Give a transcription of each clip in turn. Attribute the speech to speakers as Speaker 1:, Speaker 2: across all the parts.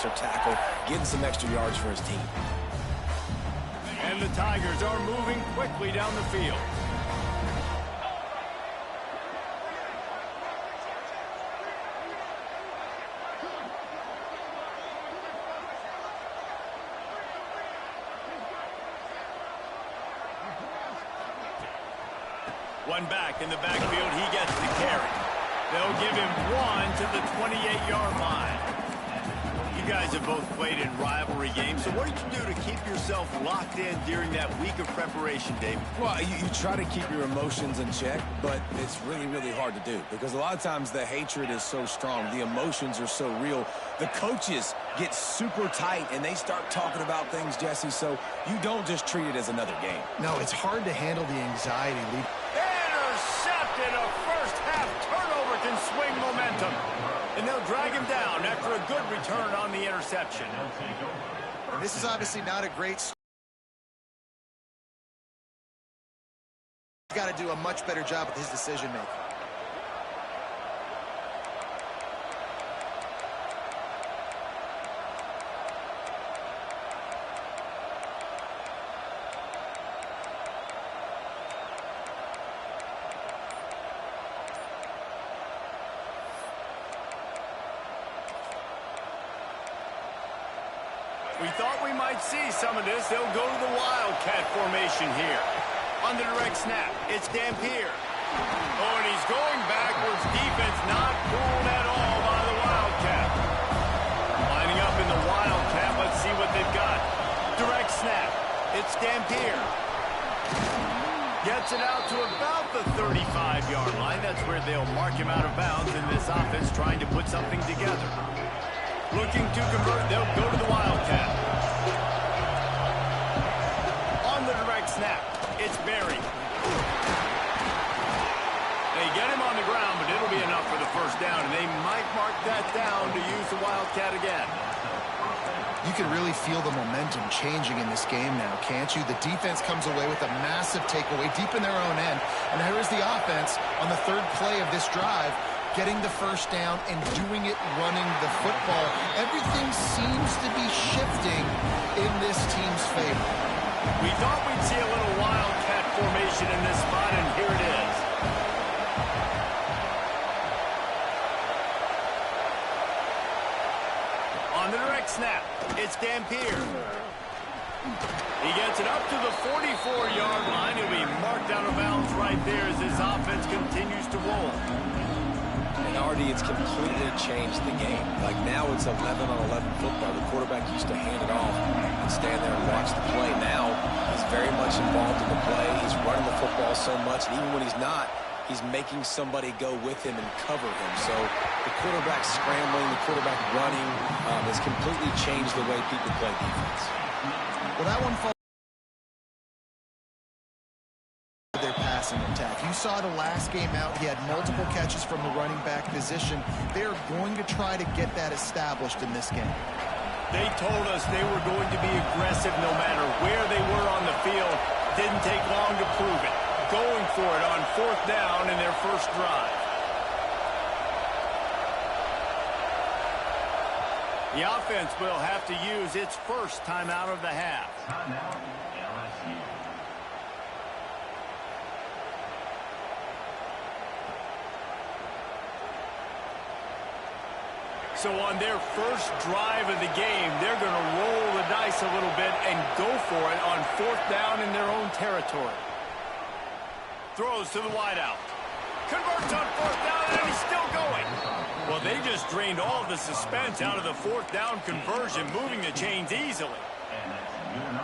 Speaker 1: extra tackle, getting some extra yards for his team.
Speaker 2: And the Tigers are moving quickly down the field. One back in the backfield, he gets the carry. They'll give him one to the 28-yard line. You guys have both played in rivalry games, so what do you do to keep yourself locked in during that week of preparation, David?
Speaker 1: Well, you try to keep your emotions in check, but it's really, really hard to do because a lot of times the hatred is so strong. The emotions are so real. The coaches get super tight, and they start talking about things, Jesse, so you don't just treat it as another game.
Speaker 3: No, it's hard to handle the anxiety.
Speaker 2: Intercepted. A first-half turnover can swing momentum. And they'll drag him down after a good return on the interception.
Speaker 3: And this is obviously not a great start. He's got to do a much better job with his decision-making.
Speaker 2: We thought we might see some of this. They'll go to the Wildcat formation here. On the direct snap, it's Dampier. Oh, and he's going backwards. Defense not fooled at all by the Wildcat. Lining up in the Wildcat. Let's see what they've got. Direct snap. It's Dampier. Gets it out to about the 35-yard line. That's where they'll mark him out of bounds in this offense trying to put something together. Looking to convert, they'll go to the Wildcat. On the direct snap, it's Berry. They get him on the ground, but it'll be enough for the first down, and they might mark that down to use the Wildcat again.
Speaker 3: You can really feel the momentum changing in this game now, can't you? The defense comes away with a massive takeaway deep in their own end, and here is the offense on the third play of this drive, getting the first down and doing it running the football. Everything seems to be shifting in this team's favor.
Speaker 2: We thought we'd see a little Wildcat formation in this spot, and here it is. On the direct snap, it's Dampier. He gets it up to the 44-yard line. He'll be marked out of bounds right there as this offense continues to roll.
Speaker 1: And Artie, it's completely changed the game. Like now it's 11-on-11 football. The quarterback used to hand it off and stand there and watch the play. Now he's very much involved in the play. He's running the football so much, and even when he's not, he's making somebody go with him and cover him. So the quarterback scrambling, the quarterback running has completely changed the way people play defense.
Speaker 3: Well, that one falls their passing attack. You saw the last game out. He had multiple catches from the running back position. They're going to try to get that established in this game.
Speaker 2: They told us they were going to be aggressive no matter where they were on the field. Didn't take long to prove it. Going for it on fourth down in their first drive. The offense will have to use its first timeout of the half. So on their first drive of the game, they're going to roll the dice a little bit and go for it on fourth down in their own territory. Throws to the wideout. Converts on fourth down, and he's still going. Well, they just drained all the suspense out of the fourth down conversion, moving the chains easily.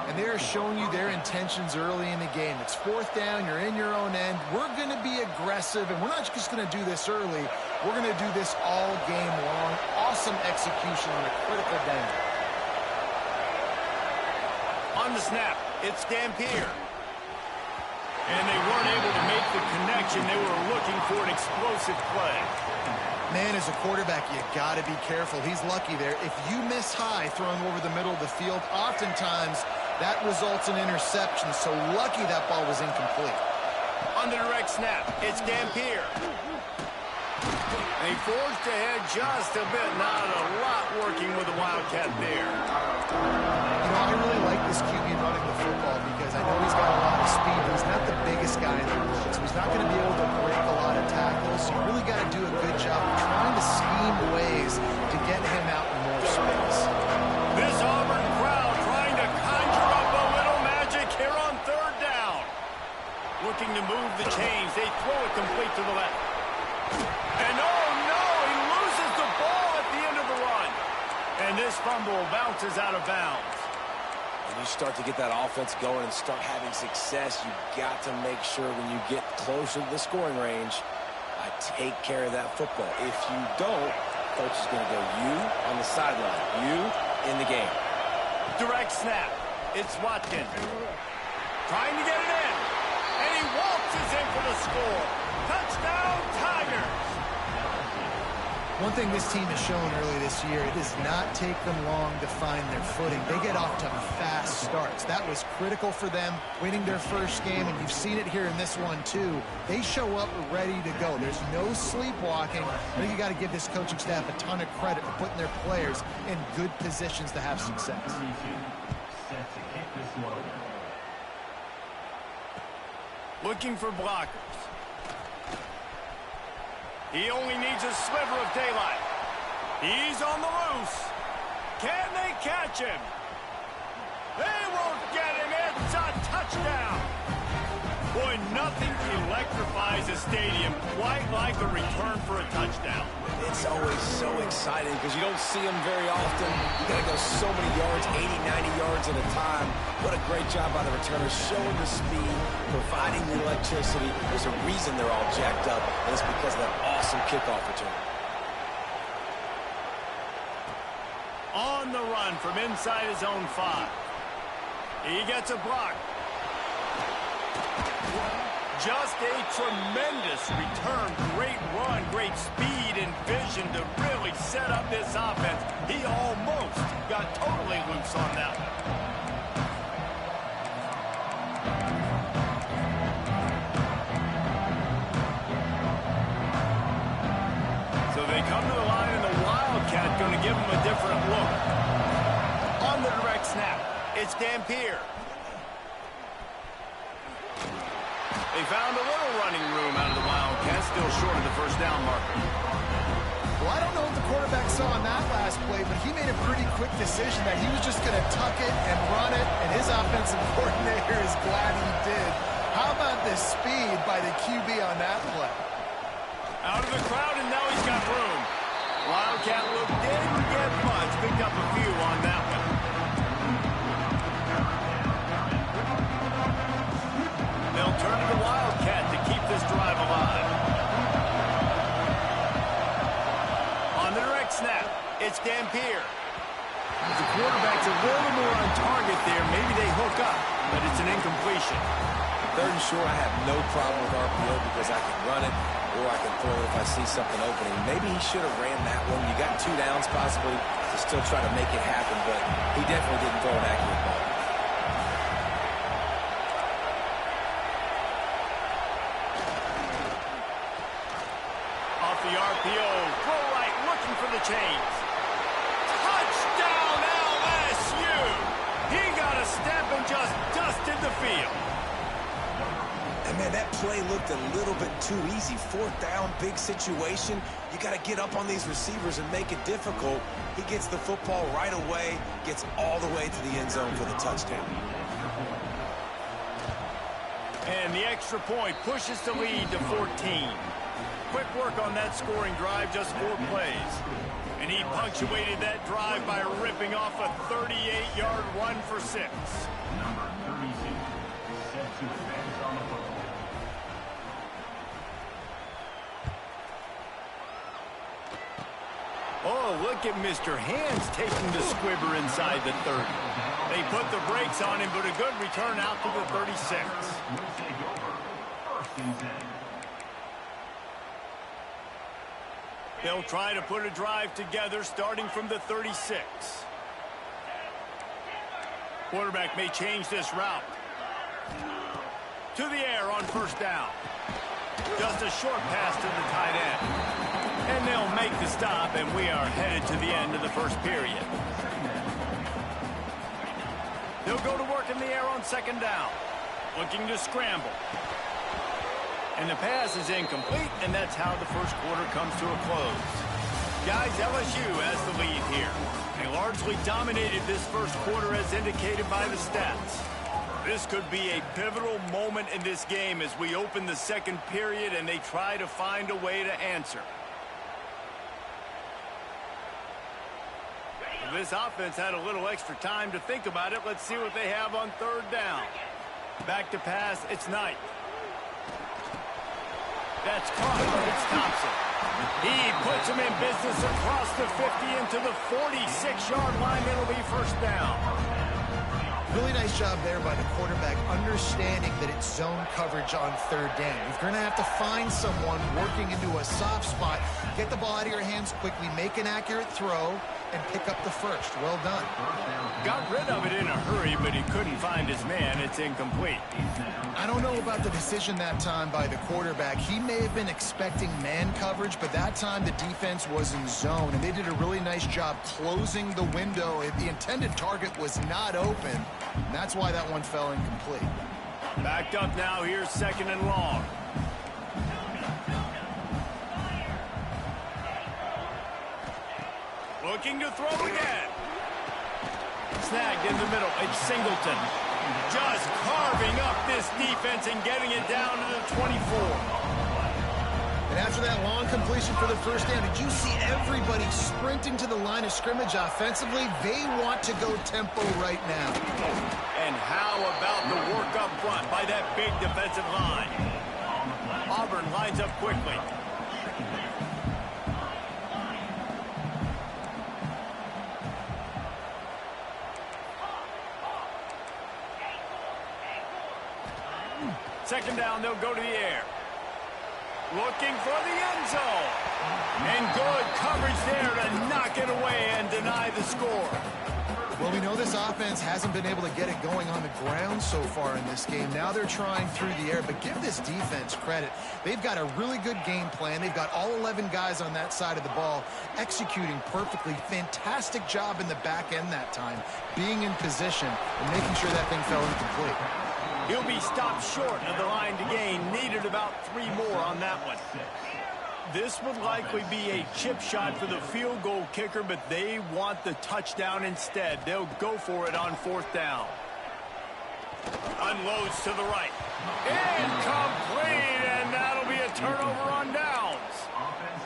Speaker 3: And they're showing you their intentions early in the game. It's fourth down, you're in your own end. We're going to be aggressive, and we're not just going to do this early. We're going to do this all game long. Awesome execution on a critical down.
Speaker 2: On the snap, it's Dampier. And they weren't able to make the connection. They were looking for an explosive play.
Speaker 3: Man, as a quarterback, you got to be careful. He's lucky there. If you miss high throwing over the middle of the field, oftentimes that results in interception. So lucky that ball was incomplete.
Speaker 2: On the direct snap, it's Dampier. They forged ahead just a bit. Not a lot working with the Wildcat there.
Speaker 3: You know, I really like this QB running the football because I know he's got a lot of speed, but he's not the biggest guy in the world, so he's not going to be able to break a lot of tackles. So you really got to do a good job of trying to scheme ways to get him out in more space.
Speaker 2: This Auburn crowd trying to conjure up a little magic here on third down. Looking to move the chains. They throw it complete to the left. And oh no, he loses the ball at the end of the run. And this fumble bounces out of bounds.
Speaker 1: When you start to get that offense going and start having success, you've got to make sure when you get closer to the scoring range, take care of that football. If you don't, coach is going to go you on the sideline, you in the game.
Speaker 2: Direct snap. It's Watkins. Trying to get it in. And he waltzes in for the score. Touchdown, Tigers.
Speaker 3: One thing this team has shown early this year, it does not take them long to find their footing. They get off to fast starts. That was critical for them, winning their first game, and you've seen it here in this one too. They show up ready to go. There's no sleepwalking. I think you got to give this coaching staff a ton of credit for putting their players in good positions to have success.
Speaker 2: Looking for blockers. He only needs a sliver of daylight. He's on the loose. Can they catch him? They won't get him. It's a touchdown. Boy, nothing electrifies a stadium quite like a return for a touchdown.
Speaker 1: It's always so exciting because you don't see them very often. You got to go so many yards, 80, 90 yards at a time. What a great job by the returners, showing the speed, providing the electricity. There's a reason they're all jacked up, and it's because of that awesome kickoff return.
Speaker 2: On the run from inside his own 5. He gets a block. Just a tremendous return. Great run, great speed and vision to really set up this offense. He almost got totally loose on that one. So they come to the line, and the Wildcat going to give him a different look. On the direct snap, it's Dampier. They found a little running room out of the Wildcats, still short of the first down marker.
Speaker 3: Well, I don't know what the quarterback saw on that last play, but he made a pretty quick decision that he was just going to tuck it and run it, and his offensive coordinator is glad he did. How about the speed by the QB on that play?
Speaker 2: Out of the crowd, and now he's got room. Wildcat look didn't get much, picked up a few on that one. They'll turn to the Wildcat to keep this drive alive. On the direct snap, it's Dampier. If the quarterback's a little more on target there, maybe they hook up, but it's an incompletion.
Speaker 1: Third and short, I have no problem with RPO because I can run it or I can throw it if I see something opening. Maybe he should have ran that one. You got 2 downs possibly to still try to make it happen, but he definitely didn't throw an accurate ball.
Speaker 2: The RPO, throw right, looking for the chains. Touchdown, LSU! He got a step and just dusted the field.
Speaker 1: And man, that play looked a little bit too easy. 4th down, big situation. You got to get up on these receivers and make it difficult. He gets the football right away, gets all the way to the end zone for the touchdown.
Speaker 2: And the extra point pushes the lead to 14. Quick work on that scoring drive, just 4 plays. And he punctuated that drive by ripping off a 38-yard run for 6.
Speaker 4: Number 32, set to advance on the football.
Speaker 2: Oh, look at Mr. Hands taking the squibber inside the 30. They put the brakes on him, but a good return out to the 36.
Speaker 4: Will take over. 1st and 10.
Speaker 2: They'll try to put a drive together starting from the 36. Quarterback may change this route. To the air on 1st down. Just a short pass to the tight end. And they'll make the stop, and we are headed to the end of the first period. They'll go to work in the air on second down, looking to scramble. And the pass is incomplete, and that's how the first quarter comes to a close. Guys, LSU has the lead here. They largely dominated this first quarter as indicated by the stats. This could be a pivotal moment in this game as we open the second period and they try to find a way to answer. This offense had a little extra time to think about it. Let's see what they have on third down. Back to pass, it's Knight. That's caught, it's Thompson. He puts him in business across the 50 into the 46-yard line. It'll be first down.
Speaker 3: Really nice job there by the quarterback, understanding that it's zone coverage on third down. You're going to have to find someone working into a soft spot, get the ball out of your hands quickly, make an accurate throw, and pick up the first. Well done.
Speaker 2: Got rid of it in a hurry, but he couldn't find his man. It's incomplete.
Speaker 3: I don't know about the decision that time by the quarterback. He may have been expecting man coverage, but that time the defense was in zone, and they did a really nice job closing the window. The intended target was not open, and that's why that one fell incomplete.
Speaker 2: Backed up now. Here's second and long. Looking to throw again. Snagged in the middle. It's Singleton. Just carving up this defense and getting it down to the 24.
Speaker 3: And after that long completion for the first down, did you see everybody sprinting to the line of scrimmage offensively? They want to go tempo right now.
Speaker 2: And how about the work up front by that big defensive line? Auburn lines up quickly. Second down, they'll go to the air. Looking for the end zone. And good coverage there to knock it away and deny the score.
Speaker 3: Well, we know this offense hasn't been able to get it going on the ground so far in this game. Now they're trying through the air, but give this defense credit. They've got a really good game plan. They've got all 11 guys on that side of the ball executing perfectly. Fantastic job in the back end that time, being in position and making sure that thing fell incomplete.
Speaker 2: He'll be stopped short of the line to gain. Needed about 3 more on that one. This would likely be a chip shot for the field goal kicker, but they want the touchdown instead. They'll go for it on fourth down. Unloads to the right. Incomplete, and that'll be a turnover on downs.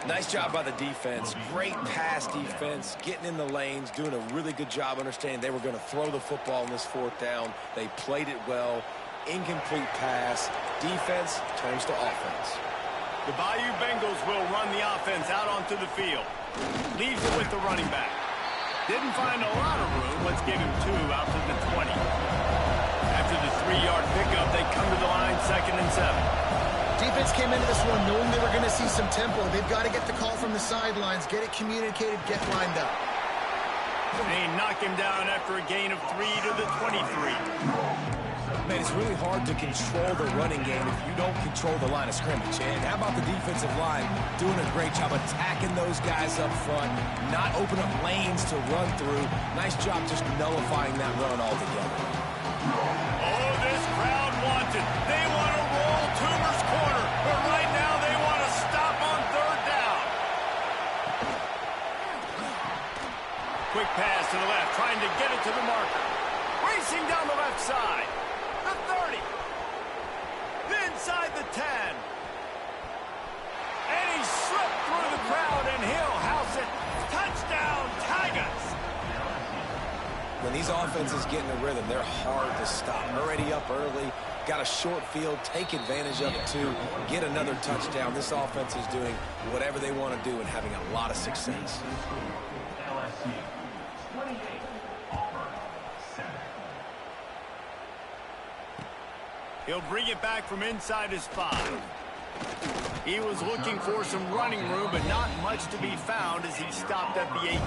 Speaker 1: Nice job by the defense. Great pass defense, getting in the lanes, doing a really good job understanding they were going to throw the football in this fourth down. They played it well. Incomplete pass. Defense turns to offense.
Speaker 2: The Bayou Bengals will run the offense out onto the field. Leaves it with the running back. Didn't find a lot of room. Let's give him 2 out to the 20. After the 3-yard pickup, they come to the line, 2nd and 7.
Speaker 3: Defense came into this one knowing they were going to see some tempo. They've got to get the call from the sidelines, get it communicated, get lined up.
Speaker 2: They knock him down after a gain of 3 to the 23.
Speaker 1: Man, it's really hard to control the running game if you don't control the line of scrimmage. And how about the defensive line doing a great job attacking those guys up front, not open up lanes to run through. Nice job just nullifying that run altogether.
Speaker 2: Oh, this crowd wants it. They want to roll Toomer's corner, but right now they want to stop on third down. Quick pass to the left, trying to get it to the marker. Racing down the left side. The 30. Inside the 10. And he slipped through the crowd, and he'll house it. Touchdown, Tigers.
Speaker 1: When these offenses get in a rhythm, they're hard to stop. Already up early, got a short field, take advantage of it too, get another touchdown. This offense is doing whatever they want to do and having a lot of success.
Speaker 4: LSU, 28, Auburn, 7.
Speaker 2: He'll bring it back from inside his 5. He was looking for some running room, but not much to be found as he stopped at the 18.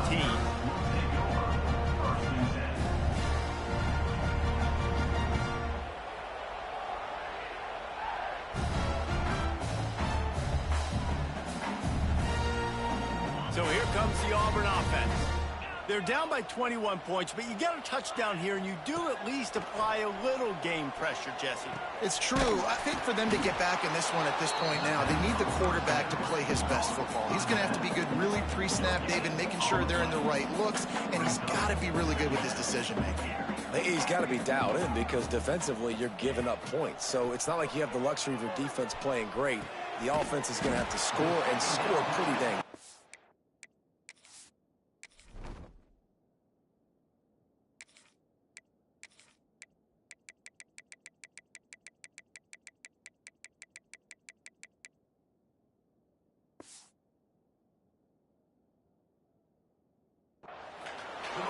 Speaker 2: comes the Auburn offense. They're down by 21 points, but you get a touchdown here, and you do at least apply a little game pressure, Jesse.
Speaker 3: It's true. I think for them to get back in this one at this point now, they need the quarterback to play his best football. He's going to have to be good really pre-snap, David, making sure they're in the right looks, and he's got to be really good with his decision-making.
Speaker 1: He's got to be dialed in because defensively you're giving up points. So it's not like you have the luxury of your defense playing great. The offense is going to have to score and score pretty dang.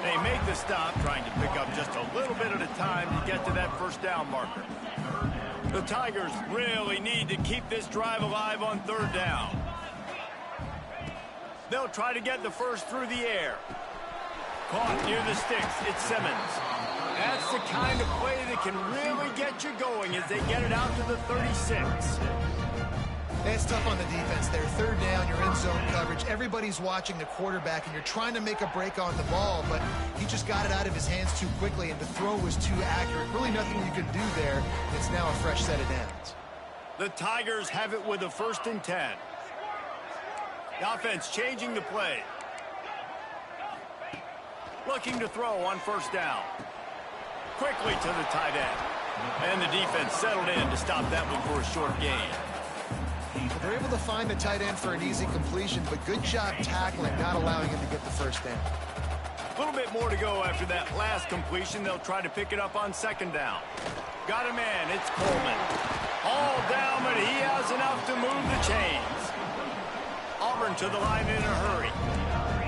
Speaker 2: They make the stop, trying to pick up just a little bit at a time to get to that first down marker. The Tigers really need to keep this drive alive on third down. They'll try to get the first through the air. Caught near the sticks, it's Simmons. That's the kind of play that can really get you going as they get it out to the 36.
Speaker 3: It's tough on the defense there. Third down, you're in zone coverage. Everybody's watching the quarterback, and you're trying to make a break on the ball, but he just got it out of his hands too quickly, and the throw was too accurate. Really nothing you can do there. It's now a fresh set of downs.
Speaker 2: The Tigers have it with a 1st and 10. The offense changing the play. Looking to throw on first down. Quickly to the tight end. And the defense settled in to stop that one for a short gain.
Speaker 3: They're able to find the tight end for an easy completion, but good job tackling, not allowing him to get the first down.
Speaker 2: A little bit more to go after that last completion. They'll try to pick it up on 2nd down. Got a man. It's Coleman. All down, but he has enough to move the chains. Auburn to the line in a hurry.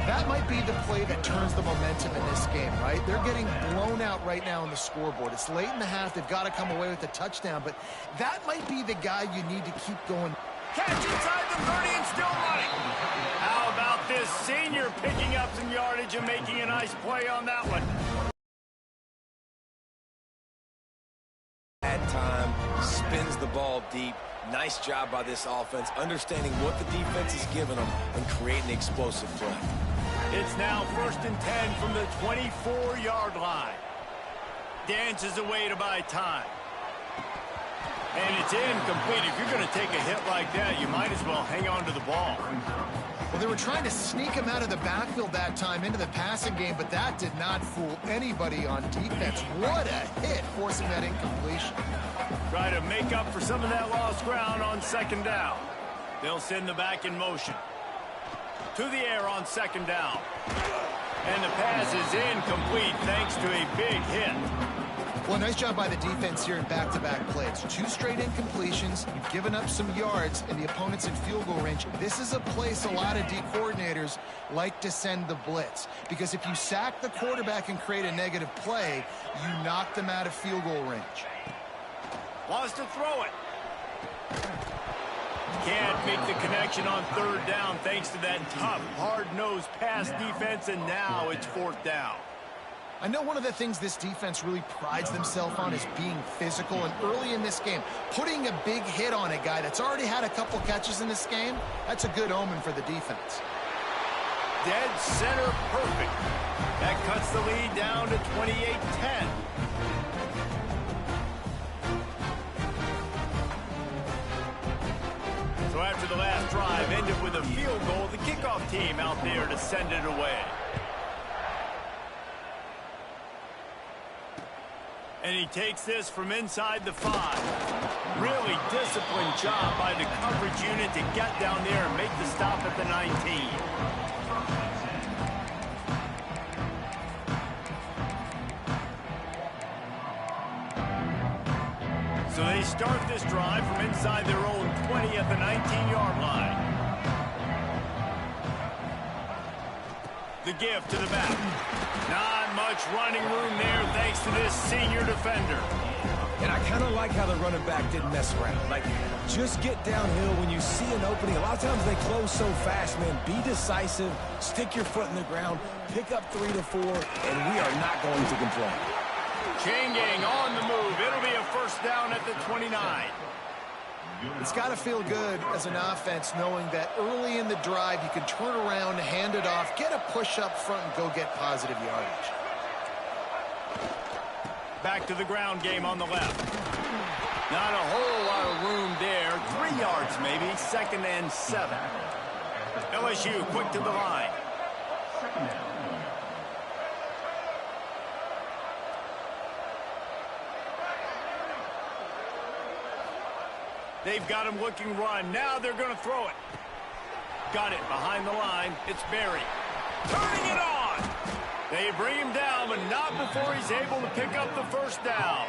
Speaker 3: That might be the play that turns the momentum in this game, right? They're getting blown out right now on the scoreboard. It's late in the half. They've got to come away with a touchdown, but that might be the guy you need to keep going.
Speaker 2: Catch inside the 30 and still running. How about this senior picking up some yardage and making a nice play on that one?
Speaker 1: At time, spins the ball deep. Nice job by this offense, understanding what the defense is giving them and creating explosive play.
Speaker 2: It's now 1st and 10 from the 24-yard line. Dances away to buy time. And it's incomplete. If you're going to take a hit like that, you might as well hang on to the ball.
Speaker 3: Well, they were trying to sneak him out of the backfield that time into the passing game, but that did not fool anybody on defense. What a hit, forcing that incompletion.
Speaker 2: Try to make up for some of that lost ground on 2nd down. They'll send the back in motion. To the air on 2nd down. And the pass is incomplete thanks to a big hit.
Speaker 3: Well, nice job by the defense here in back-to-back plays. 2 straight incompletions. You've given up some yards, and the opponent's in field goal range. This is a place a lot of D coordinators like to send the blitz, because if you sack the quarterback and create a negative play, you knock them out of field goal range.
Speaker 2: Wants to throw it. Can't make the connection on 3rd down thanks to that tough, hard-nosed pass defense, and now it's 4th down.
Speaker 3: I know one of the things this defense really prides themselves on is being physical, and early in this game, putting a big hit on a guy that's already had a couple catches in this game, that's a good omen for the defense.
Speaker 2: Dead center perfect. That cuts the lead down to 28-10. So after the last drive ended with a field goal, the kickoff team out there to send it away. And he takes this from inside the 5. Really disciplined job by the coverage unit to get down there and make the stop at the 19. So they start this drive from inside their own 20 at the 19-yard line. The give to the back. Not much running room there thanks to this senior defender.
Speaker 1: And I kind of like how the running back didn't mess around. Like, just get downhill when you see an opening. A lot of times they close so fast, man. Be decisive, stick your foot in the ground, pick up 3 to 4, and we are not going to complain.
Speaker 2: Chain gang on the move. It'll be a 1st down at the 29.
Speaker 3: It's got to feel good as an offense knowing that early in the drive you can turn around, hand it off, get a push up front, and go get positive yardage.
Speaker 2: Back to the ground game on the left. Not a whole lot of room there. 3 yards maybe. 2nd and 7. LSU quick to the line. They've got him looking run. Now they're going to throw it. Got it behind the line. It's Berry. Turning it on. They bring him down, but not before he's able to pick up the first down.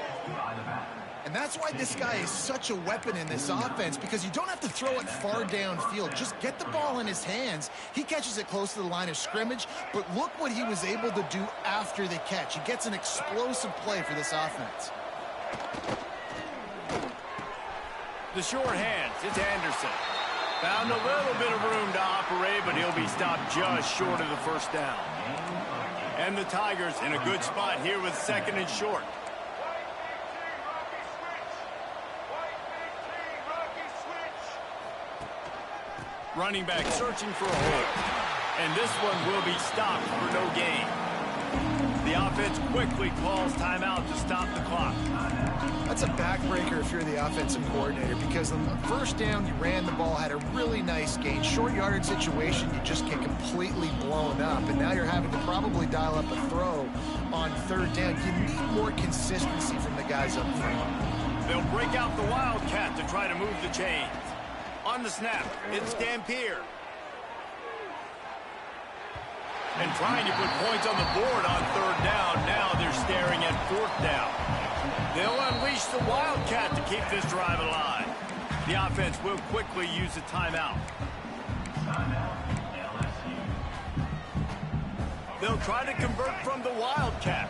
Speaker 3: And that's why this guy is such a weapon in this offense, because you don't have to throw it far downfield. Just get the ball in his hands. He catches it close to the line of scrimmage, but look what he was able to do after the catch. He gets an explosive play for this offense.
Speaker 2: The short hands, it's Anderson. Found a little bit of room to operate, but he'll be stopped just short of the first down. And the Tigers in a good spot here with 2nd and short. Running back searching for a hole. And this one will be stopped for no gain. The offense quickly calls timeout to stop the clock.
Speaker 3: That's a backbreaker if you're the offensive coordinator, because on the first down, you ran the ball, had a really nice gain. Short yardage situation, you just get completely blown up, and now you're having to probably dial up a throw on 3rd down. You need more consistency from the guys up front.
Speaker 2: They'll break out the Wildcat to try to move the chains. On the snap, it's Dampier. And trying to put points on the board on 3rd down. Now they're staring at 4th down. They'll unleash the Wildcat to keep this drive alive. The offense will quickly use a timeout. They'll try to convert from the Wildcat.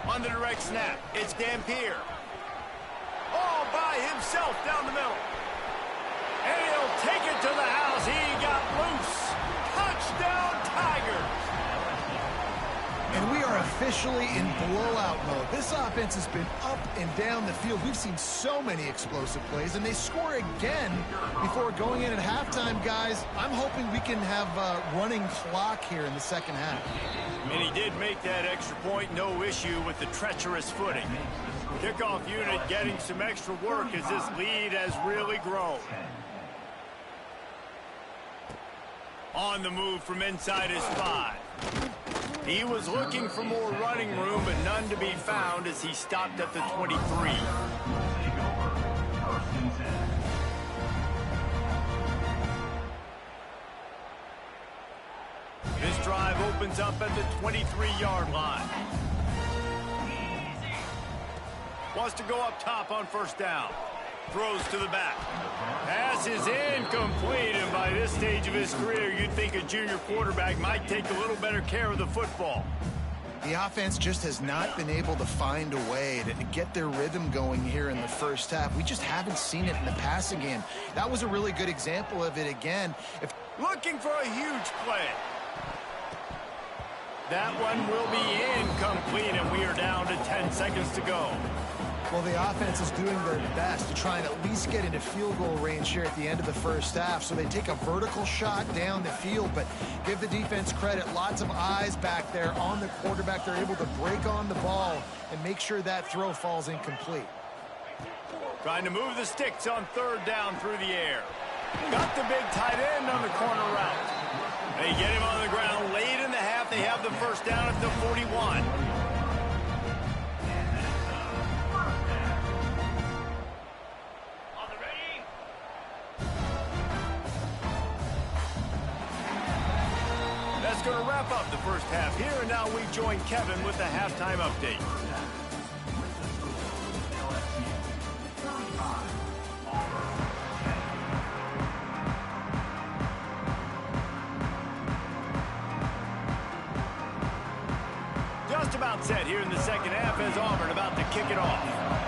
Speaker 2: On the direct snap, it's Dampier. All by himself down the middle. And he'll take it to the house. He got loose. Touchdown, Tigers.
Speaker 3: And we are officially in blowout mode. This offense has been up and down the field. We've seen so many explosive plays, and they score again before going in at halftime, guys. I'm hoping we can have a running clock here in the 2nd half.
Speaker 2: And he did make that extra point, no issue with the treacherous footing. Kickoff unit getting some extra work as this lead has really grown. On the move from inside his 5. He was looking for more running room, but none to be found as he stopped at the 23. This drive opens up at the 23-yard line. Wants to go up top on 1st down. Throws to the back. Pass is incomplete, and by this stage of his career, you'd think a junior quarterback might take a little better care of the football.
Speaker 3: The offense just has not been able to find a way to get their rhythm going here in the 1st half. We just haven't seen it in the passing game. That was a really good example of it again.
Speaker 2: Looking for a huge play. That one will be incomplete, and we are down to 10 seconds to go.
Speaker 3: Well, the offense is doing their best to try and at least get into field goal range here at the end of the 1st half. So they take a vertical shot down the field, but give the defense credit. Lots of eyes back there on the quarterback. They're able to break on the ball and make sure that throw falls incomplete.
Speaker 2: Trying to move the sticks on 3rd down through the air. Got the big tight end on the corner route. They get him on the ground late in the half. They have the 1st down at the 41. That's going to wrap up the 1st half here, and now we join Kevin with the halftime update. Just about set here in the 2nd half as Auburn about to kick it off.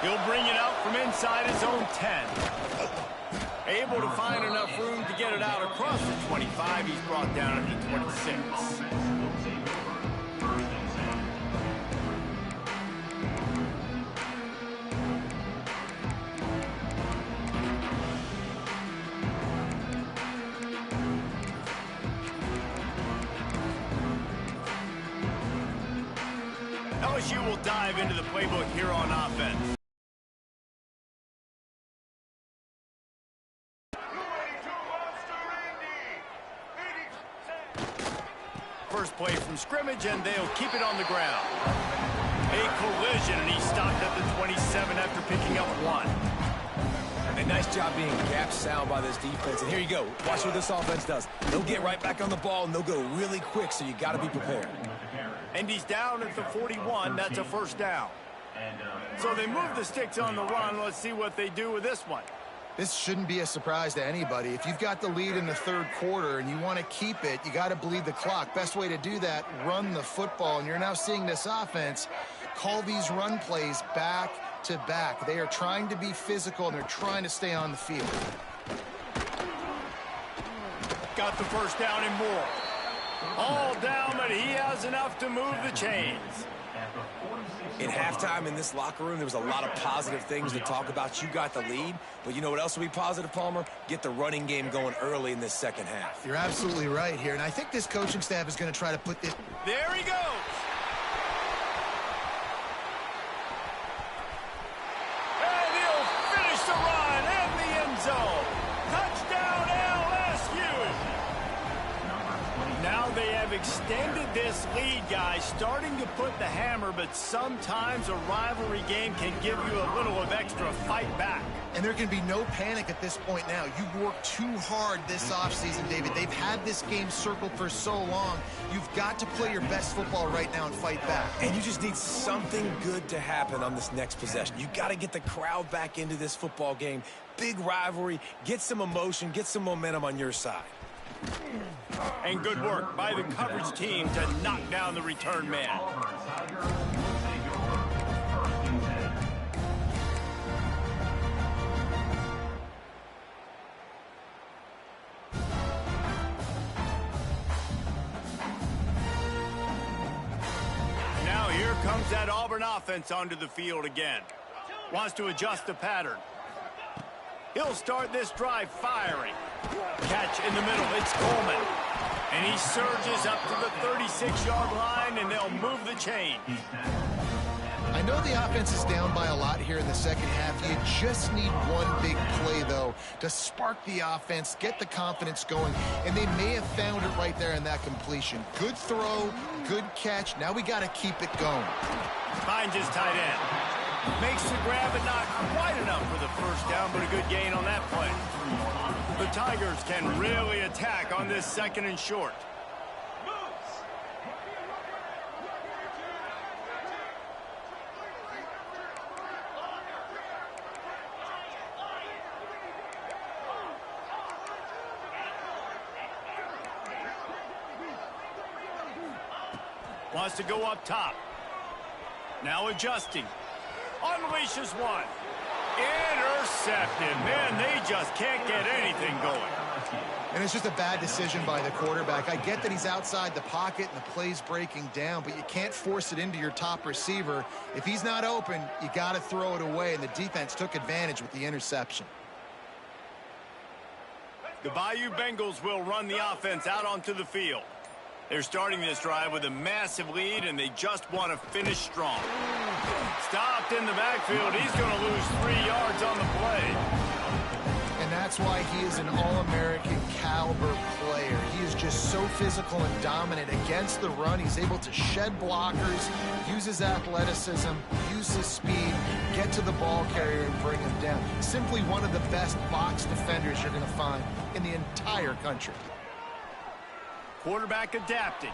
Speaker 2: He'll bring it out from inside his own 10. Able to find enough room to get it out across the 25. He's brought down at the 26. LSU will dive into the playbook here on offense. First play from scrimmage, and they'll keep it on the ground. A collision, and he stopped at the 27 after picking up 1.
Speaker 1: A nice job being gap sound by this defense. And here you go. Watch what this offense does. They'll get right back on the ball, and they'll go really quick, so you got to be prepared.
Speaker 2: And he's down at the 41. That's a first down. So they move the sticks on the run. Let's see what they do with this one.
Speaker 3: This shouldn't be a surprise to anybody. If you've got the lead in the third quarter and you want to keep it, you got to bleed the clock. Best way to do that, run the football. And you're now seeing this offense call these run plays back to back. They are trying to be physical, and they're trying to stay on the field.
Speaker 2: Got the first down and more. All down, but he has enough to move the chains.
Speaker 1: In halftime in this locker room, there was a lot of positive things to talk about. You got the lead, but you know what else will be positive, Palmer? Get the running game going early in this second half.
Speaker 3: You're absolutely right here, and I think this coaching staff is going to try to put this...
Speaker 2: There he goes! And he'll finish the run in the end zone. Touchdown, LSU! Now they have extended this lead, guys, starting to put the hammer, but sometimes a rivalry game can give you a little of extra fight back.
Speaker 3: And there can be no panic at this point now. You've worked too hard this offseason, David. They've had this game circled for so long. You've got to play your best football right now and fight back.
Speaker 1: And you just need something good to happen on this next possession. You got to get the crowd back into this football game. Big rivalry. Get some emotion. Get some momentum on your side.
Speaker 2: And good work by the coverage team to knock down the return man. Now here comes that Auburn offense onto the field again. Wants to adjust the pattern. He'll start this drive firing. Catch in the middle. It's Coleman. And he surges up to the 36-yard line, and they'll move the chain.
Speaker 3: I know the offense is down by a lot here in the second half. You just need one big play, though, to spark the offense, get the confidence going, and they may have found it right there in that completion. Good throw, good catch. Now we got to keep it going.
Speaker 2: Finds his tight end. Makes the grab, but not quite enough for the first down, but a good gain on that play. The Tigers can really attack on this second and short. Wants to go up top. Now adjusting. Unleashes one. Intercepted. Man, they just can't get anything going.
Speaker 3: And it's just a bad decision by the quarterback. I get that he's outside the pocket and the play's breaking down, but you can't force it into your top receiver. If he's not open, you got to throw it away, and the defense took advantage with the interception.
Speaker 2: The Bayou Bengals will run the offense out onto the field. They're starting this drive with a massive lead, and they just want to finish strong. Stopped in the backfield. He's going to lose 3 yards on the play.
Speaker 3: And that's why he is an All-American caliber player. He is just so physical and dominant against the run. He's able to shed blockers, use his athleticism, use his speed, get to the ball carrier and bring him down. Simply one of the best box defenders you're going to find in the entire country.
Speaker 2: Quarterback adapting.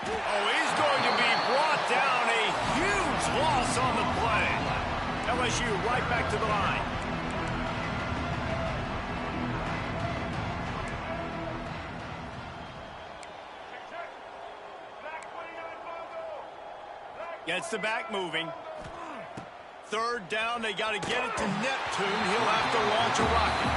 Speaker 2: Oh, he's going to be brought down. A huge loss on the play. LSU right back to the line. Gets the back moving. third down. They got to get it to Neptune. He'll have to launch a rocket.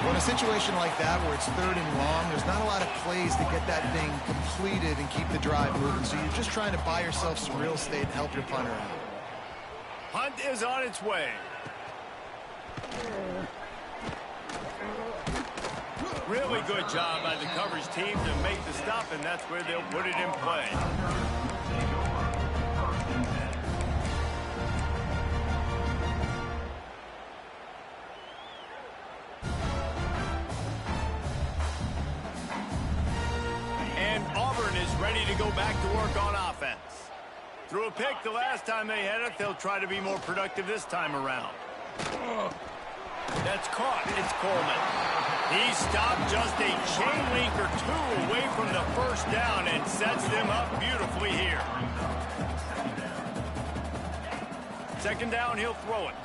Speaker 3: Well, in a situation like that where it's third and long, there's not a lot of plays to get that thing completed and keep the drive moving. So you're just trying to buy yourself some real estate and help your punter out.
Speaker 2: Punt is on its way. Really good job by the coverage team to make the stop, and that's where they'll put it in play. And Auburn is ready to go back to work on offense. Threw a pick the last time they had it. They'll try to be more productive this time around. That's caught. It's Coleman. He stopped just a chain link or two away from the first down and sets them up beautifully here. Second down, he'll throw it.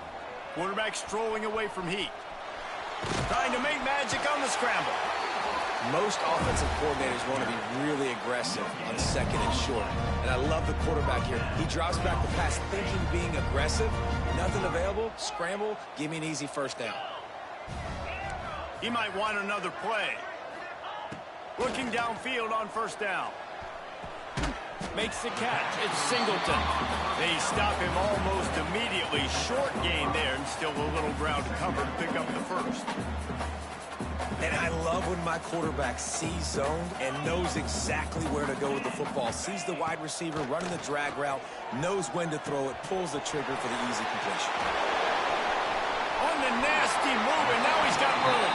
Speaker 2: Quarterback strolling away from heat. Trying to make magic on the scramble.
Speaker 1: Most offensive coordinators want to be really aggressive on second and short. And I love the quarterback here. He drops back the pass thinking being aggressive. Nothing available. Scramble. Give me an easy first down.
Speaker 2: He might want another play. Looking downfield on first down. Makes the catch. It's Singleton. They stop him almost immediately. Short gain there and still a little ground cover to pick up the first.
Speaker 1: And I love when my quarterback sees zoned and knows exactly where to go with the football. Sees the wide receiver running the drag route, knows when to throw it, pulls the trigger for the easy completion.
Speaker 2: On the nasty move, and now he's got room.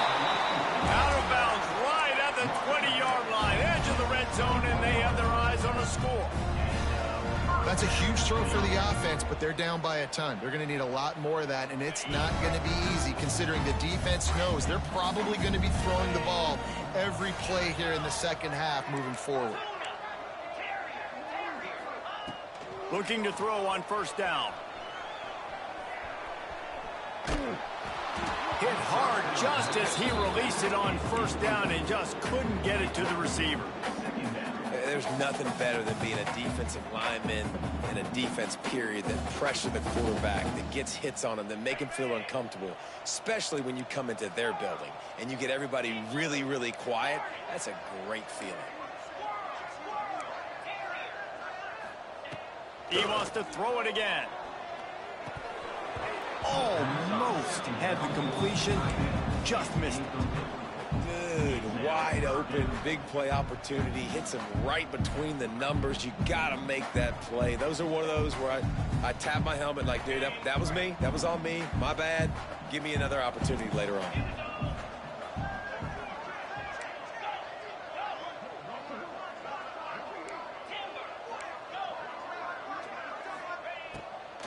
Speaker 2: Out of bounds, right at the 20-yard line, edge of the red zone, and they have their eyes on a score.
Speaker 3: That's a huge throw for the offense, but they're down by a ton. They're going to need a lot more of that, and it's not going to be easy considering the defense knows they're probably going to be throwing the ball every play here in the second half moving forward.
Speaker 2: Looking to throw on first down. Hit hard just as he released it on first down and just couldn't get it to the receiver.
Speaker 1: There's nothing better than being a defensive lineman and a defense period that pressure the quarterback, that gets hits on him, that make him feel uncomfortable, especially when you come into their building and you get everybody really, really quiet. That's a great feeling.
Speaker 2: He wants to throw it again. Almost had the completion, just missed it.
Speaker 1: Good, wide open, big play opportunity. Hits him right between the numbers. You got to make that play. Those are one of those where I tap my helmet like, dude, that was me. That was on me. My bad. Give me another opportunity later on.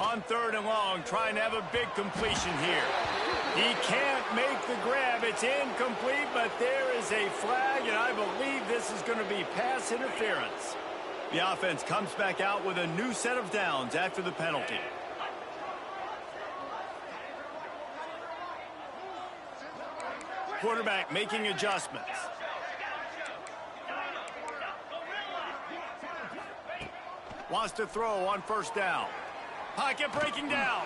Speaker 2: On third and long, trying to have a big completion here. He can't make the grab. It's incomplete, but there is a flag, and I believe this is going to be pass interference. The offense comes back out with a new set of downs after the penalty. Quarterback making adjustments. Wants to throw on first down. Pocket breaking down.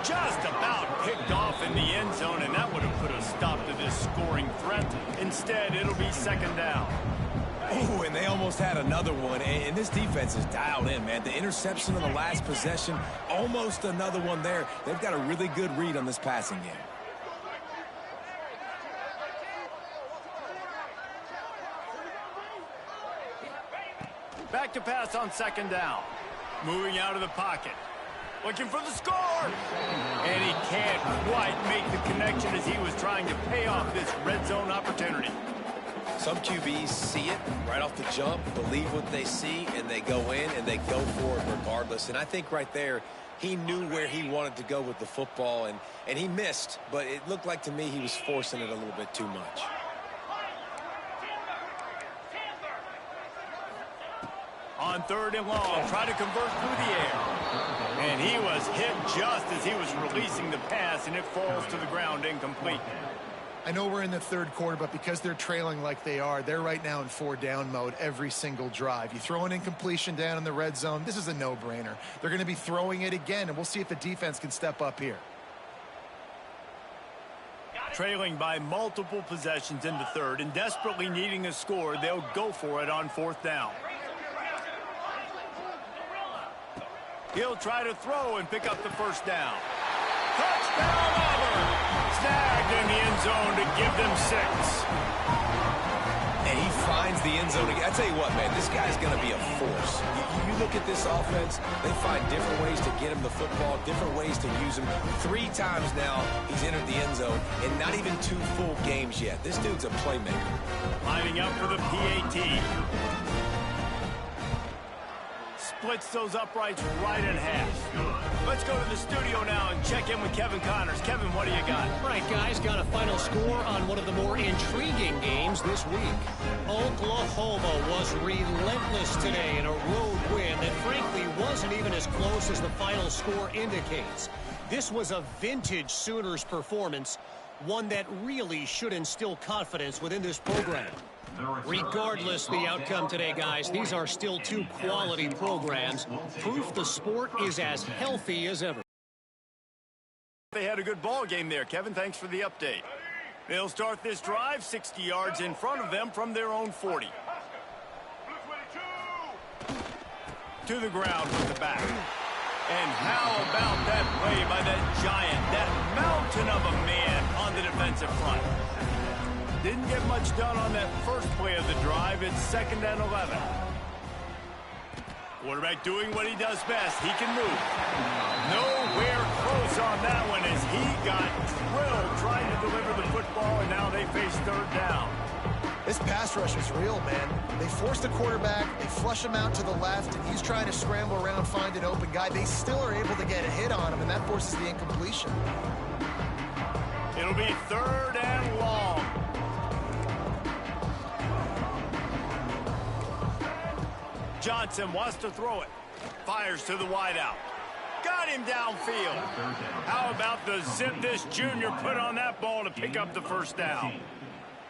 Speaker 2: Just about picked off in the end zone, and that would have put a stop to this scoring threat. Instead, it'll be second down.
Speaker 1: Oh, and they almost had another one, and this defense is dialed in, man. The interception on the last possession, almost another one there. They've got a really good read on this passing game.
Speaker 2: Back to pass on second down. Moving out of the pocket. Looking for the score! And he can't quite make the connection as he was trying to pay off this red zone opportunity.
Speaker 1: Some QBs see it right off the jump, believe what they see, and they go in and they go for it regardless. And I think right there, he knew where he wanted to go with the football, and he missed, but it looked like to me he was forcing it a little bit too much.
Speaker 2: On third and long, trying to convert through the air. And he was hit just as he was releasing the pass, and it falls to the ground incomplete.
Speaker 3: I know we're in the third quarter, but because they're trailing like they are, they're right now in 4-down mode every single drive. You throw an incompletion down in the red zone, this is a no-brainer. They're going to be throwing it again, and we'll see if the defense can step up here.
Speaker 2: Trailing by multiple possessions in the third and desperately needing a score, they'll go for it on 4th down. He'll try to throw and pick up the first down. Touchdown, Auburn! Snagged in the end zone to give them 6.
Speaker 1: And he finds the end zone again. I tell you what, man, this guy's going to be a force. You look at this offense, they find different ways to get him the football, different ways to use him. 3 times now he's entered the end zone, and not even 2 full games yet. This dude's a playmaker.
Speaker 2: Lining up for the PAT. Splits those uprights right in half. Let's go to the studio now and check in with Kevin Connors. Kevin, what do you got?
Speaker 5: All right, guys, got a final score on one of the more intriguing games this week. Oklahoma was relentless today in a road win that frankly wasn't even as close as the final score indicates. This was a vintage Sooners performance, one that really should instill confidence within this program. Regardless the outcome today, guys, these are still 2 quality programs. Proof the sport is as healthy as ever.
Speaker 2: They had a good ball game there. Kevin, thanks for the update. They'll start this drive 60 yards in front of them from their own 40. To the ground with the back. And how about that play by that giant, that mountain of a man on the defensive front? Didn't get much done on that first play of the drive. It's 2nd and 11. Quarterback doing what he does best. He can move. Nowhere close on that one as he got drilled trying to deliver the football, and now they face 3rd down.
Speaker 3: This pass rush is real, man. They force the quarterback, they flush him out to the left, and he's trying to scramble around, find an open guy. They still are able to get a hit on him, and that forces the incompletion.
Speaker 2: It'll be 3rd and long. Johnson wants to throw it. Fires to the wideout. Got him downfield. How about the zip this junior put on that ball to pick up the first down?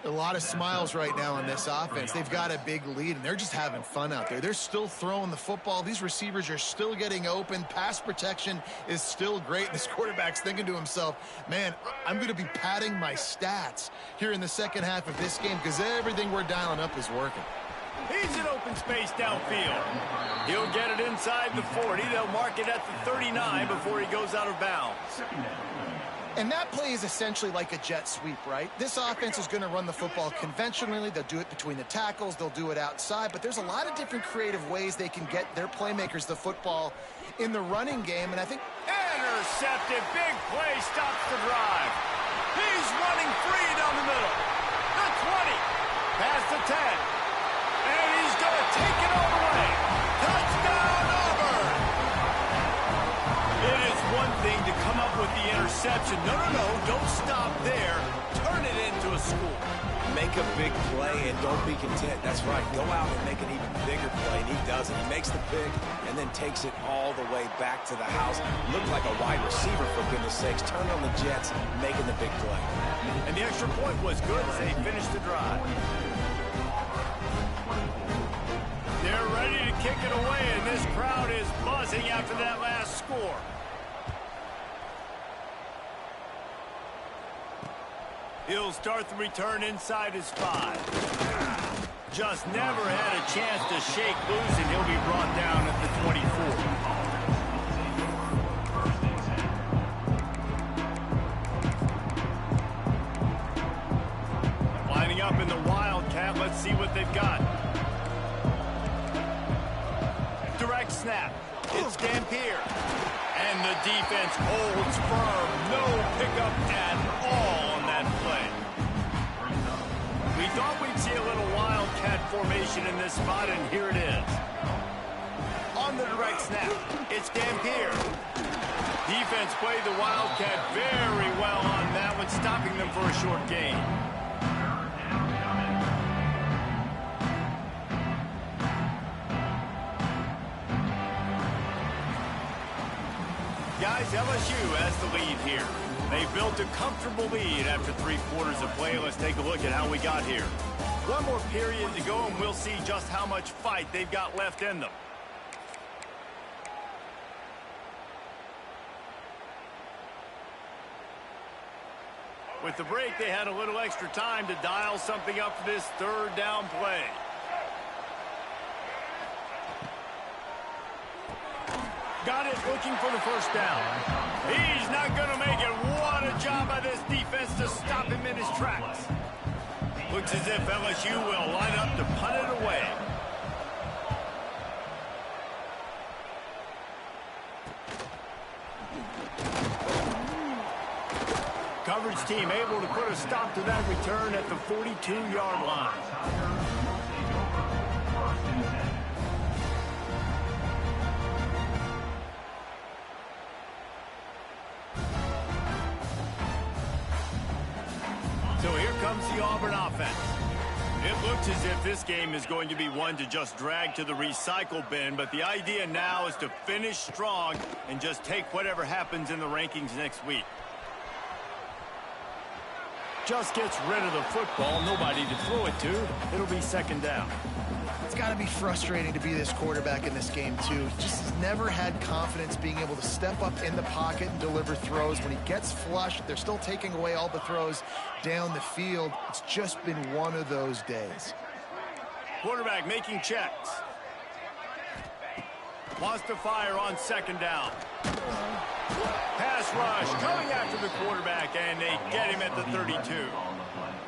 Speaker 3: A lot of smiles right now on this offense. They've got a big lead, and they're just having fun out there. They're still throwing the football. These receivers are still getting open. Pass protection is still great. This quarterback's thinking to himself, man, I'm going to be padding my stats here in the second half of this game because everything we're dialing up is working.
Speaker 2: He's in open space downfield. He'll get it inside the 40. They'll mark it at the 39 before he goes out of bounds.
Speaker 3: And that play is essentially like a jet sweep, right? This offense is going to run the football conventionally. They'll do it between the tackles. They'll do it outside. But there's a lot of different creative ways they can get their playmakers the football in the running game. And I think...
Speaker 2: Intercepted. Big play stops the drive. He's running free down the middle. The 20. Past the 10. And he's going to take it all the way. Touchdown, Auburn! It is one thing to come up with the interception. No, don't stop there. Turn it into a score.
Speaker 1: Make a big play and don't be content. That's right. Go out and make an even bigger play, and he does it. He makes the pick and then takes it all the way back to the house. Looked like a wide receiver, for goodness sakes. Turn on the Jets, making the big play.
Speaker 2: And the extra point was good as they finished the drive. They're ready to kick it away, and this crowd is buzzing after that last score. He'll start the return inside his 5. Just never had a chance to shake loose, and he'll be brought down at the 24. Lining up in the Wildcat, let's see what they've got. Direct snap. It's Dampier. And the defense holds firm. No pickup at all on that play. We thought we'd see a little Wildcat formation in this spot, and here it is. On the direct snap, it's Dampier. Defense played the Wildcat very well on that one, stopping them for a short gain. Guys, LSU has the lead here. They built a comfortable lead after 3 quarters of play. Let's take a look at how we got here. One more period to go, and we'll see just how much fight they've got left in them. With the break, they had a little extra time to dial something up for this 3rd down play. Got it, looking for the 1st down. He's not going to make it. What a job by this defense to stop him in his tracks. Looks as if LSU will line up to punt it away. Coverage team able to put a stop to that return at the 42-yard line. So here comes the Auburn offense. It looks as if this game is going to be one to just drag to the recycle bin, but the idea now is to finish strong and just take whatever happens in the rankings next week. Just gets rid of the football, nobody to throw it to. It'll be 2nd down.
Speaker 3: It's got to be frustrating to be this quarterback in this game, too. He just has never had confidence being able to step up in the pocket and deliver throws. When he gets flushed, they're still taking away all the throws down the field. It's just been one of those days.
Speaker 2: Quarterback making checks. Wants to fire on 2nd down. Pass rush coming after the quarterback, and they get him at the 32.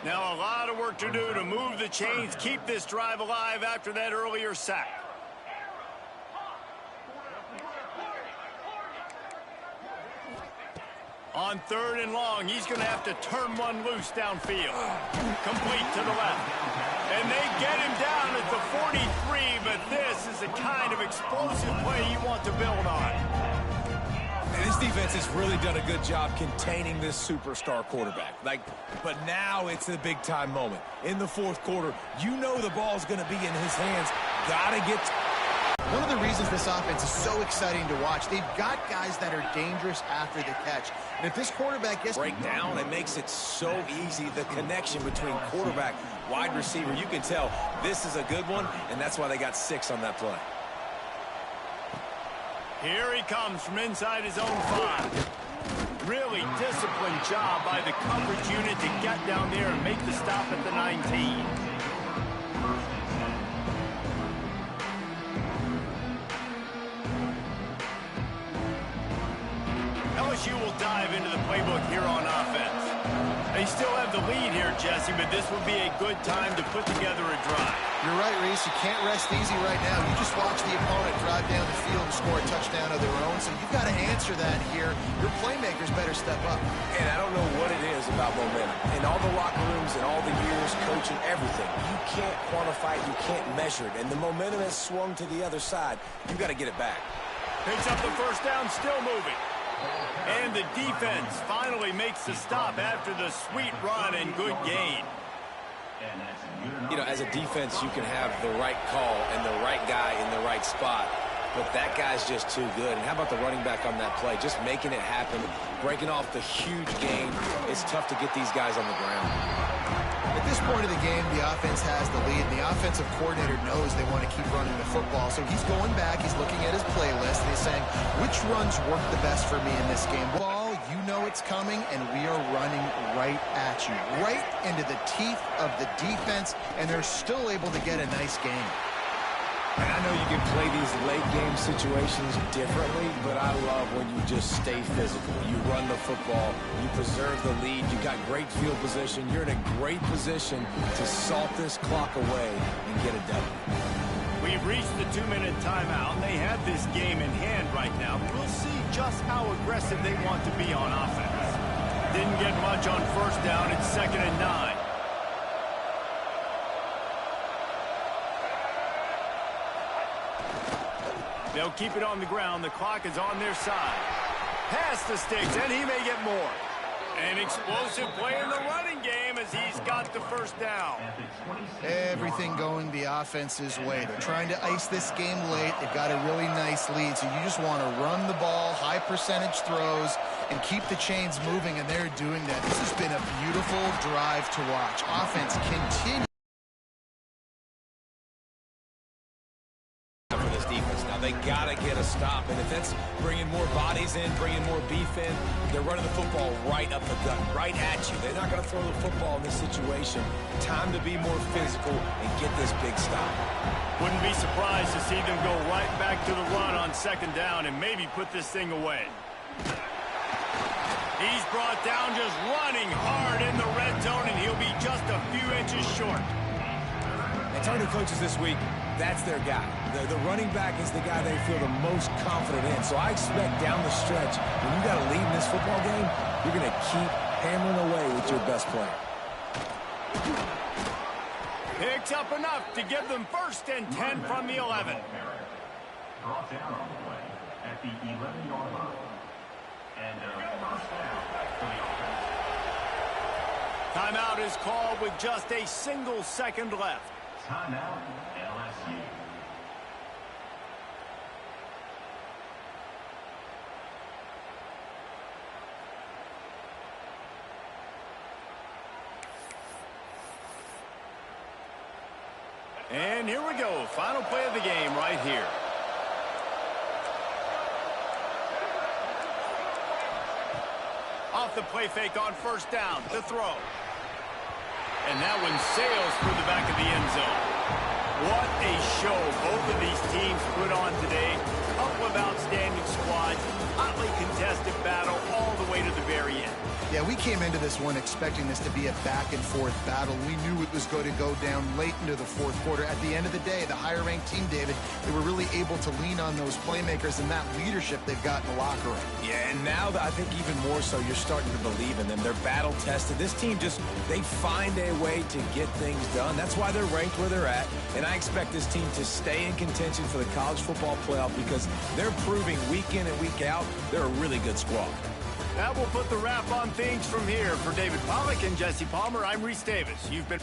Speaker 2: Now a lot of work to do to move the chains, keep this drive alive after that earlier sack. On 3rd and long, he's going to have to turn one loose downfield. Complete to the left. And they get him down at the 43, but this is the kind of explosive play you want to build on.
Speaker 1: And this defense has really done a good job containing this superstar quarterback. But now it's a big-time moment. In the 4th quarter, you know the ball's going to be in his hands. Got to get...
Speaker 3: One of the reasons this offense is so exciting to watch, they've got guys that are dangerous after the catch. And if this quarterback gets...
Speaker 1: break down, it makes it so easy. The connection between quarterback, wide receiver, you can tell this is a good one, and that's why they got 6 on that play.
Speaker 2: Here he comes from inside his own 5. Really disciplined job by the coverage unit to get down there and make the stop at the 19. LSU will dive into the playbook here on offense. They still have the lead here, Jesse, but this would be a good time to put together a drive.
Speaker 3: You're right, Reese. You can't rest easy right now. You just watch the opponent drive down the field and score a touchdown of their own, so you've got to answer that here. Your playmakers better step up.
Speaker 1: And I don't know what it is about momentum. In all the locker rooms and all the years, coaching, everything, you can't quantify it, you can't measure it. And the momentum has swung to the other side. You've got to get it back.
Speaker 2: Picks up the 1st down, still moving. And the defense finally makes the stop after the sweet run and good gain.
Speaker 1: You know, as a defense, you can have the right call and the right guy in the right spot, but that guy's just too good. And how about the running back on that play? Just making it happen, breaking off the huge gain. It's tough to get these guys on the ground.
Speaker 3: At this point of the game, the offense has the lead, and the offensive coordinator knows they want to keep running the football. So he's going back, he's looking at his playlist, and he's saying, which runs work the best for me in this game? Ball, you know it's coming, and we are running right at you, right into the teeth of the defense, and they're still able to get a nice game.
Speaker 1: And I know you can play these late-game situations differently, but I love when you just stay physical. You run the football, you preserve the lead, you got great field position. You're in a great position to salt this clock away and get a W.
Speaker 2: We've reached the 2-minute timeout, and they have this game in hand right now. We'll see just how aggressive they want to be on offense. Didn't get much on 1st down. It's 2nd and 9. They'll keep it on the ground. The clock is on their side. Pass the sticks, and he may get more. An explosive play in the running game as he's got the first down.
Speaker 3: Everything going the offense's way. They're trying to ice this game late. They've got a really nice lead, so you just want to run the ball, high percentage throws, and keep the chains moving, and they're doing that. This has been a beautiful drive to watch. Offense continue.
Speaker 1: For this defense. Now they got to get a stop, and if that's bringing more bodies in, bringing more beef in, they're running the football right up the gut, right at you. They're not going to throw the football in this situation. Time to be more physical and get this big stop.
Speaker 2: Wouldn't be surprised to see them go right back to the run on second down and maybe put this thing away. He's brought down just running hard in the red zone, and he'll be just a few inches short.
Speaker 1: And talking to coaches this week, that's their guy. The running back is the guy they feel the most confident in. So I expect down the stretch, when you got to lead in this football game, you're going to keep hammering away with your best player.
Speaker 2: Picks up enough to give them 1st and 10 from the 11.
Speaker 4: Brought down on the play at the 11-yard line. And first down for the offense.
Speaker 2: Timeout is called with just a single second left.
Speaker 4: Timeout, LSU.
Speaker 2: And here we go. Final play of the game right here. Off the play fake on 1st down. The throw. And that one sails through the back of the end zone. What a show both of these teams put on today. Couple of outstanding squads. Hotly contested battle all the way to the very end.
Speaker 3: Yeah, we came into this one expecting this to be a back-and-forth battle. We knew it was going to go down late into the 4th quarter. At the end of the day, the higher-ranked team, David, they were really able to lean on those playmakers and that leadership they've got in the locker room.
Speaker 1: Yeah, and now I think even more so, you're starting to believe in them. They're battle-tested. This team they find a way to get things done. That's why they're ranked where they're at, and I expect this team to stay in contention for the college football playoff because they're proving week in and week out they're a really good squad.
Speaker 2: That will put the wrap on things from here. For David Pollack and Jesse Palmer, I'm Reese Davis. You've been...